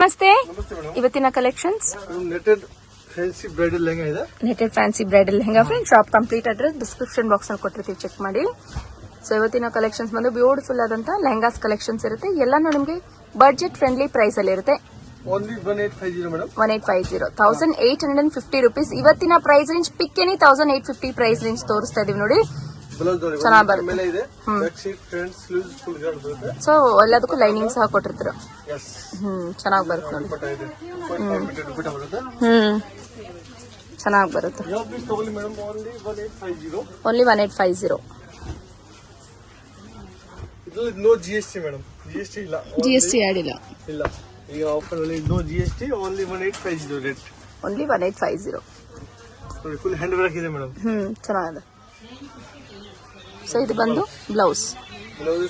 ನಮಸ್ತೆ. ಮೇಡಮ್, ಇವತ್ತಿನ collections netted fancy bridal lehenga ಇದೆ. Netted fancy bridal lehenga friend. Shop complete address description box ನಲ್ಲಿ ಕೊಟ್ಟಿರ್ತೀವಿ, ಚೆಕ್ ಮಾಡಿ. ಸೊ ಇವತ್ತಿನ ಕಲೆಕ್ಷನ್ಸ್ ಬಂದು ಬ್ಯೂಟಿಫುಲ್ ಆದಂತ ಲೆಹಂಗಾಸ್ ಕಲೆಕ್ಷನ್ಸ್ ಇರುತ್ತೆ. ಎಲ್ಲಾನು ನಿಮಗೆ ಬಡ್ಜೆಟ್ ಫ್ರೆಂಡ್ಲಿ ಪ್ರೈಸ್ ಅಲ್ಲಿ ಇರುತ್ತೆ. Only 1850 madam. 1850 1850 rupees. ಇವತ್ತಿನ price range pick any 1850 price range ತೋರಿಸ್ತಾ ಇದೀವಿ ನೋಡಿ. ಚೆನ್ನಾಗಿ ಬರುತ್ತೆ. ಸೊ ಎಲ್ಲದಕ್ಕೂ ಲೈನಿಂಗ್ ಸಹ ಕೊಟ್ಟಿರ್ತೀರ. ಚೆನ್ನಾಗಿ ಬರುತ್ತೆ ನೋಡಿ. ಚೆನ್ನಾಗಿ ಬರುತ್ತೆ. Only 1850. No GST madam. GST add ಇಲ್ಲ. ಇಲ್ಲ, ಈಗ ಆಫರ್ ಅಲ್ಲಿ no GST. Only 1850 rate. Only 1850. Full hand work ಇದೆ ಮೇಡಮ್. ಚೆನ್ನಾಗಿದೆ. ಸೊ ಇದು ಬಂದು ಬ್ಲೌಸ್.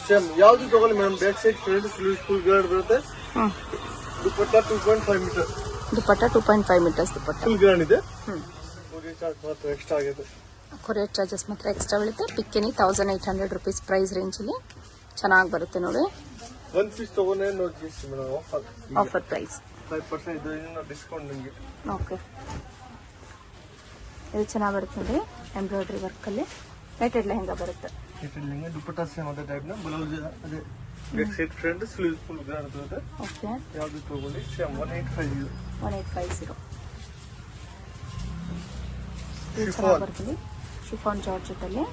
ಸೇಮ್ ಯಾವ್ದು ತಗೊಳ್ಳಿ madam. Back side front full guard ಬರುತ್ತೆ. Dupatta 2.5 metre. Dupatta 2.5 metres dupatta. Full guard ಇದೆ. ಕೊರಿಯರ್ ಚಾರ್ಜ್ ಮಾತ್ರ ಎಕ್ಸ್ಟ್ರಾ ಆಗುತ್ತೆ. ಕೊರಿಯರ್ ಚಾರ್ಜಸ್ ಮಾತ್ರ ಎಕ್ಸ್ಟ್ರಾ ಬೀಳುತ್ತೆ. ಪಿಕ್ಕೆನಿ 1800 rupees ಪ್ರೈಸ್ ರೇಂಜ್ ಅಲ್ಲಿ ಚೆನ್ನಾಗಿ ಬರುತ್ತೆ ನೋಡಿ. ಒಂದು ಪೀಸ್ ತಗೊಂಡ್ರೆ no GST madam. Offer price 5% ಇದರಿಂದ ಡಿಸ್ಕೌಂಟ್ ನಿಮಗೆ. ಓಕೆ, ಇದು ಚೆನ್ನಾಗಿ ಬರುತ್ತೆ ನೋಡಿ. ಎಂಬ್ರಾಯ್ಡ್ರಿ ವರ್ಕ್ ಅಲ್ಲಿ ನೆಟೆಡ್ ಲೆಹಂಗಾ ಬರುತ್ತೆ. ನೆಟೆಡ್ ಲೆಹಂಗಾ ದುಪಟ್ಟ ಸೇಮ್ ಅದೇ ಟೈಪ್ ನ. ಬ್ಲೌಸ್ ಅದೇ back side front sleeve full guard ಬರುತ್ತೆ. ಓಕೆ, ಯಾವುದು ತಗೊಳ್ಳಿ ಸೇಮ್ 1850. 1850. ಇದು ಚೆನ್ನಾಗಿ ಬರ್ತದೆ. ಶಿಫಾನ್ ಜಾರ್ಜೆಟ್ ಅಲ್ಲಿ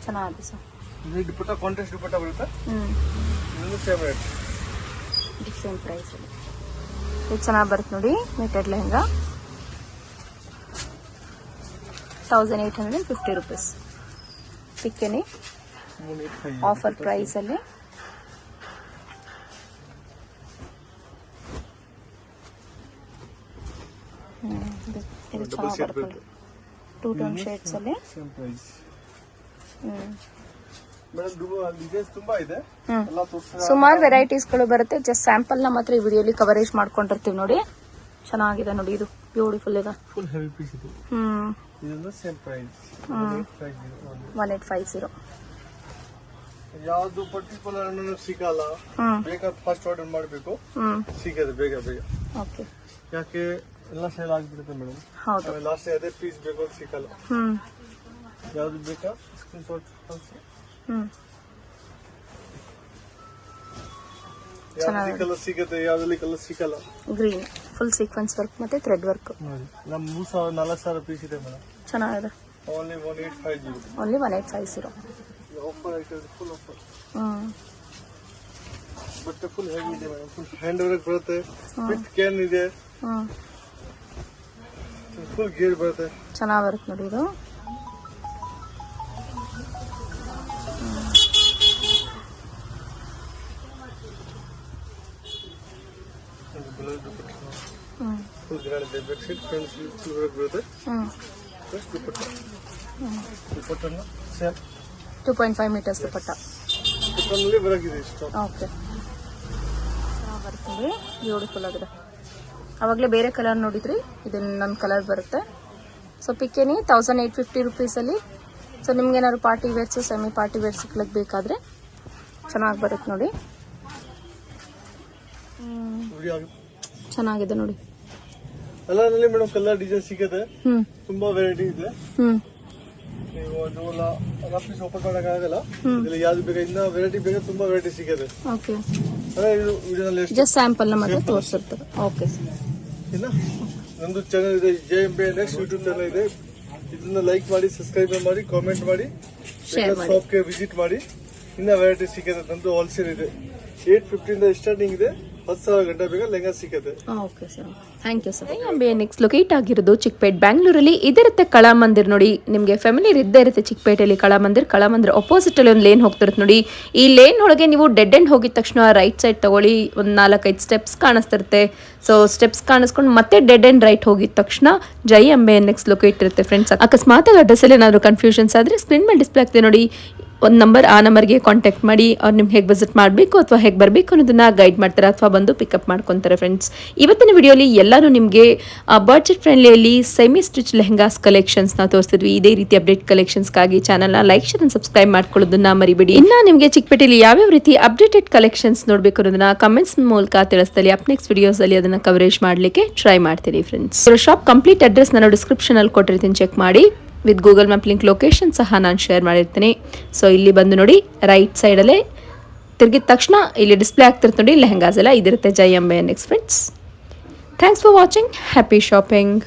ಚೆನ್ನಾಗಿದೆ ಸರ್. ಇದು ದುಪಟ್ಟ ಕಾಂಟ್ರಾಸ್ಟ್ ದುಪಟ್ಟ ಬರುತ್ತೆ. ಇದು ಸೇಮ್ ರೇಟ್, ಸೇಮ್ ಪ್ರೈಸ್ ಅಲ್ಲಿ. ಇದು ಚೆನ್ನಾಗಿ ಬರುತ್ತೆ ನೋಡಿ. Netted lehenga 1850 rupees. ಪಿಕ್ಕೆನಿ ಆಫರ್ ಪ್ರೈಸ್ ಅಲ್ಲಿ. ಇದು ಚೆನ್ನಾಗಿ ಬರುತ್ತೆ. 2 ಟೋನ್ ಶೇಡ್ಸ್ ಅಲ್ಲಿ ಸೇಮ್ ಪ್ರೈಸ್. ಮೇಡಮ್ ಡಿಸೈನ್ಸ್ ತುಂಬಾ ಇದೆ. ಎಲ್ಲ ಸುಮಾರು ವೆರೈಟೀಸ್ ಗಳು ಬರುತ್ತೆ. ಜಸ್ಟ್ ಸ್ಯಾಂಪಲ್ ನ ಮಾತ್ರ ಈ ವಿಡಿಯೋಲಿ ಕವರೇಜ್ ಮಾಡ್ಕೊಂಡಿರ್ತೀವಿ ನೋಡಿ. ಚೆನ್ನಾಗಿದೆ ನೋಡಿ. ಇದು ಬ್ಯೂಟಿಫುಲ್ ಇದೆ. ಫುಲ್ ಹೆವಿ ಪೀಸ್ ಇದು. ಇದೆಲ್ಲ ಸೇಮ್ ಪ್ರೈಸ್ 1850. ಯಾವುದು ಪರ್ಟಿಕ್ಯುಲರ್ ಅನ್ನೋದು ಸಿಗಲ್ಲ. ಬೇಕಾದ ಫಾಸ್ಟ್ ಆರ್ಡರ್ ಮಾಡಬೇಕು, ಸಿಗದೆ ಬೇಗ ಬೇಗ. ಓಕೆ, ಯಾಕೆ ಎಲ್ಲ ಸೇಲ್ ಆಗಿಬಿಡುತ್ತೆ ಮೇಡಮ್. ಹೌದು. ಲಾಸ್ಟ್ ಅದೇ ಪೀಸ್ ಬೇಕು ಅಂತ ಸಿಗಲ್ಲ. ಯಾವ್ದು ಬೇಕಾ ಸ್ಕ್ರೀನ್ ಶಾಟ್ ಕಳಿಸಿ. ಯಾವ್ದು ಕಲರ್ ಸಿಗುತ್ತೆ, ಯಾವ್ದಲ್ಲಿ ಕಲರ್ ಸಿಗಲ್ಲ. ಗ್ರೀನ್ ಫುಲ್ ಸೀಕ್ವೆನ್ಸ್ ವರ್ಕ್ ಮತ್ತೆ ಥ್ರೆಡ್ ವರ್ಕ್. ನಮ್ಮ 3000-4000 ಪೀಸ್ ಇದೆ ಮೇಡಮ್. ಚೆನ್ನಾಗಿದೆ. Only 1850. Only 1850. Offer item full offer. ಬಟ್ಟೆ ಫುಲ್ ಹೆವಿ ಇದೆ ಮೇಡಮ್. ಫುಲ್ ಹ್ಯಾಂಡ್ ವರ್ಕ್ ಬರುತ್ತೆ. ವಿತ್ ಕ್ಯಾನ್ ಇದೆ. ಫುಲ್ ಗೇರ್ ಬರುತ್ತೆ. ಚೆನ್ನಾಗಿ ಬರುತ್ತೆ ನೋಡಿ. ಇದು ಫುಲ್ ಗ್ರ್ಯಾಂಡ್ ಇದೆ. Back side front full work ಬರುತ್ತೆ. ದುಪಟ್ಟ ದುಪಟ್ಟನ ಸೇಮ್ 2.5 meters ದುಪಟ್ಟ. ದುಪಟ್ಟನಲ್ಲಿ ಬರಗಿದೆ ಇಷ್ಟು. ಓಕೆ, ಬರ್ತದೆ. ಬ್ಯೂಟಿಫುಲ್ ಆಗಿದೆ. ಅವಾಗಲೇ ಬೇರೆ ಕಲರ್ ನೋಡಿದ್ರಿ, ಇದು ನನ್ನ ಕಲರ್ ಬರುತ್ತೆ. ಸೊ ಪಿಕ್ಕೆನಿ 1850 rupees ಅಲ್ಲಿ. ಸೊ ನಿಮ್ಗೆ ಏನಾದ್ರು party wares semi party wares ಬೇಕಾದ್ರೆ ಚೆನ್ನಾಗಿ ಬರುತ್ತೆ ನೋಡಿ. ಚೆನ್ನಾಗಿದೆ ನೋಡಿ. ಎಲ್ಲರಲ್ಲಿ ಮೇಡಮ್ ಕಲರ್ ಡಿಸೈನ್ ಸಿಗುತ್ತೆ. ತುಂಬಾ ವೆರೈಟಿ ಇದೆ. ನೀವು ಅದೆಲ್ಲ ರಫೀಸ್ ಓಪನ್ ಮಾಡಕ್ ಆಗಲ್ಲ. ಇದರಲ್ಲಿ ಯಾವ್ದು ಬೇಕಾ, ಇನ್ನ ವೆರೈಟಿ ಬೇಕಾ, ತುಂಬಾ ವೆರೈಟಿ ಸಿಗುತ್ತೆ. ಓಕೆ, ಇದು ವಿಡಿಯೋನಲ್ಲಿ ಜಸ್ಟ್ ಸ್ಯಾಂಪಲ್ ನ ಮಾತ್ರ ತೋರಿಸಿರ್ತಾರೆ. ಓಕೆ, ಇನ್ನ ನಂದು ಚಾನಲ್ ಇದೆ, JMBNX ಯೂಟ್ಯೂಬ್ ಚಾನಲ್ ಇದೆ. ಇದನ್ನ ಲೈಕ್ ಮಾಡಿ, ಸಬ್ಸ್ಕ್ರೈಬ್ ಮಾಡಿ, ಕಾಮೆಂಟ್ ಮಾಡಿ, ಶಾಪ್ಗೆ ವಿಸಿಟ್ ಮಾಡಿ. ಇನ್ನ ವೆರೈಟಿ ಸಿಗುತ್ತೆ. ನಂದು ಹೋಲ್ಸೇಲ್ ಇದೆ. 850 ಇಂದ ಸ್ಟಾರ್ಟಿಂಗ್ ಇದೆ. 10,000 ಗಂಟೆ ಬೇಗ ಲೆಹಂಗಾ ಸಿಗುತ್ತೆ. Okay sir, thank you sir. JMBNX locate ಆಗಿರೋದು ಚಿಕ್ಕಪೇಟ್, ಬ್ಯಾಂಗ್ಳೂರಲ್ಲಿ. ಇದಿರುತ್ತೆ ಕಲಾಮಂದಿರ್ ನೋಡಿ. ನಿಮಗೆ ಫ್ಯಾಮಿಲಿ ಇದ್ದೇ ಇರುತ್ತೆ ಚಿಕ್ಕಪೇಟೆಯಲ್ಲಿ ಕಲಾಮಂದಿರ್ ಅಪೋಸಿಟ್ ಅಲ್ಲಿ ಒಂದು ಲೇನ್ ಹೋಗ್ತಿರುತ್ತೆ ನೋಡಿ. ಈ ಲೇನ್ ಒಳಗೆ ನೀವು ಡೆಡ್ ಎಂಡ್ ಹೋಗಿದ ತಕ್ಷಣ ರೈಟ್ ಸೈಡ್ ತಗೊಳ್ಳಿ. ಒಂದು 4-5 ಸ್ಟೆಪ್ಸ್ ಕಾಣಿಸ್ತಿರುತ್ತೆ. ಸೊ ಸ್ಟೆಪ್ಸ್ ಕಾಣಿಸ್ಕೊಂಡು ಮತ್ತೆ ಡೆಡ್ ಎಂಡ್ ರೈಟ್ ಹೋಗಿದ ತಕ್ಷಣ JMBNX ಲೊಕೇಟ್ ಇರುತ್ತೆ ಫ್ರೆಂಡ್ಸ್. ಅಕಸ್ಮಾತ್ ಅಡ್ರೆಸ್ ಅಲ್ಲಿ ಏನಾದ್ರು ಕನ್ಫ್ಯೂಷನ್ಸ್ ಆದ್ರೆ ಸ್ಕ್ರೀನ್ ಮೇಲೆ ಡಿಸ್ಪ್ಲೇ ಆಗ್ತದೆ ನೋಡಿ. ಒಂದು ನಂಬರ್, ಆ ನಂಬರ್ಗೆ ಕಾಂಟ್ಯಾಕ್ಟ್ ಮಾಡಿ ಅವ್ರು ನಿಮ್ಗೆ ಹೇಗೆ ವಿಸಿಟ್ ಮಾಡಬೇಕು ಅಥವಾ ಹೇಗೆ ಬರಬೇಕು ಅನ್ನೋದನ್ನ ಗೈಡ್ ಮಾಡ್ತಾರೆ ಅಥವಾ ಬಂದು ಪಿಕಪ್ ಮಾಡ್ಕೊತಾರೆ ಫ್ರೆಂಡ್ಸ್. ಇವತ್ತಿನ ವಿಡಿಯೋಲಿ ಎಲ್ಲರೂ ನಿಮಗೆ ಬಡ್ಜೆಟ್ ಫ್ರೆಂಡ್ಲಿಯಲ್ಲಿ ಸೆಮಿ ಸ್ಟಿಚ್ ಲೆಹಂಗಾಸ್ ಕಲೆಕ್ಷನ್ಸ್ನ ತೋರಿಸ್ತಿದ್ವಿ. ಇದೇ ರೀತಿ ಅಪ್ಡೇಟ್ ಕಲೆಕ್ಷನ್ಸ್ಗಾಗಿ ಚಾನಲ್ನ ಲೈಕ್ ಶೇರ್ ಅಂಡ್ ಸಬ್ಸ್ಕ್ರೈಬ್ ಮಾಡ್ಕೊಳ್ಳೋದನ್ನ ಮರಿಬೇಡಿ. ಇನ್ನು ನಿಮಗೆ ಚಿಕ್ಕಪೇಟೆಯಲ್ಲಿ ಯಾವ್ಯಾವ ರೀತಿ ಅಪ್ಡೇಟೆಡ್ ಕಲೆಕ್ಷನ್ಸ್ ನೋಡಬೇಕು ಅನ್ನೋದನ್ನ ಕಮೆಂಟ್ಸ್ ಮೂಲಕ ತಿಳಿಸ್ತಾರೆ. ಅಪ್ ನೆಕ್ಸ್ಟ್ ವಿಡಿಯೋಸಲ್ಲಿ ಅದನ್ನು ಕವರೇಜ್ ಮಾಡಲಿಕ್ಕೆ ಟ್ರೈ ಮಾಡ್ತೀನಿ ಫ್ರೆಂಡ್ಸ್. ಶಾಪ್ ಕಂಪ್ಲೀಟ್ ಅಡ್ರೆಸ್ ನಾನು ಡಿಸ್ಕ್ರಿಪ್ಷನಲ್ಲಿ ಕೊಟ್ಟಿರ್ತೀನಿ, ಚೆಕ್ ಮಾಡಿ. With Google map link location ಸಹ ನಾನು ಶೇರ್ ಮಾಡಿರ್ತೀನಿ. ಸೊ ಇಲ್ಲಿ ಬಂದು ನೋಡಿ, ರೈಟ್ ಸೈಡಲ್ಲೇ ತಿರುಗಿದ ತಕ್ಷಣ ಇಲ್ಲಿ ಡಿಸ್ಪ್ಲೇ ಆಗ್ತಿರುತ್ತೆ ನೋಡಿ ಲೆಹಂಗಾಸ್ ಎಲ್ಲ ಇದಿರುತ್ತೆ. Jai Ambe next friends. Thanks for watching. Happy shopping.